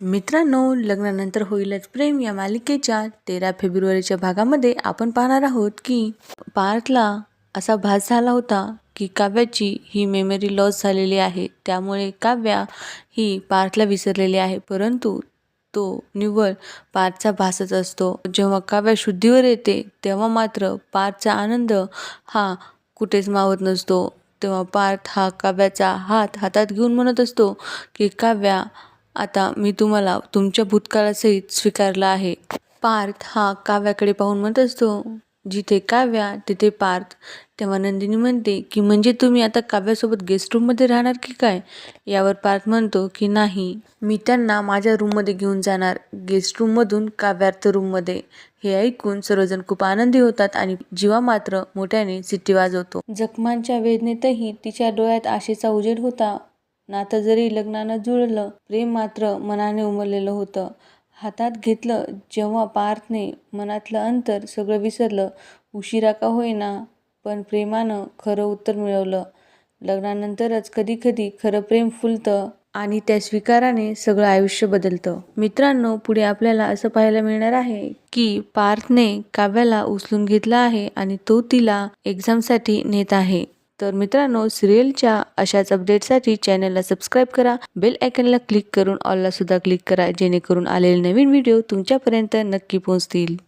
मित्रांनो, लग्नानंतर होईलच प्रेम या मालिकेच्या 13 फेब्रुवारीच्या भागामध्ये आपण पाहणार आहोत की पार्थला असा भास झाला होता की काव्याची ही मेमरी लॉस झालेली आहे. त्यामुळे काव्या ही पार्थला विसरलेली आहे. परंतु तो निव्वळ पार्थचा भासच असतो. जेव्हा काव्या शुद्धीवर येते तेव्हा मात्र पार्थचा आनंद हा कुठेच मावत नसतो. तेव्हा पार्थ हा काव्याचा हात हातात घेऊन म्हणत असतो की काव्या, आता मी तुम्हाला तुमच्या भूतकाळासहित स्वीकारला आहे. पार्थ हा काव्याकडे पाहून म्हणत असतो, जिथे काव्या तिथे पार्थ. तेव्हा नंदिनी म्हणते की म्हणजे तुम्ही आता काव्यासोबत गेस्ट रूममध्ये राहणार की काय? यावर पार्थ म्हणतो की नाही, मी त्यांना माझ्या रूममध्ये घेऊन जाणार, गेस्ट रूममधून काव्यार्थ रूममध्ये. हे ऐकून सर्वजण खूप आनंदी होतात आणि जीवा मात्र मोठ्याने सिटी वाजवतो. जखमांच्या वेदनेतही तिच्या डोळ्यात आशेचा उजेड होता. नातं जरी लग्नानं जुळलं, प्रेम मात्र मनाने उमललेलं होतं. हातात घेतलं जेव्हा पार्थने मनातलं अंतर सगळं विसरलं. उशिरा का होईना पण प्रेमानं खरं उत्तर मिळवलं. लग्नानंतरच कधीकधी खरं प्रेम फुलतं आणि त्या स्वीकाराने सगळं आयुष्य बदलतं. मित्रांनो, पुढे आपल्याला असं पाहायला मिळणार आहे की पार्थने काव्याला उचलून घेतलं आहे आणि तो तिला एक्झामसाठी नेत आहे. तर मित्रांनो, सिरियलच्या अशाच अपडेटसाठी चॅनलला सबस्क्राईब करा, बेल आयकॉनला क्लिक करून ऑलला सुद्धा क्लिक करा, जेणेकरून आलेले नवीन व्हिडिओ तुमच्यापर्यंत नक्की पोहोचतील.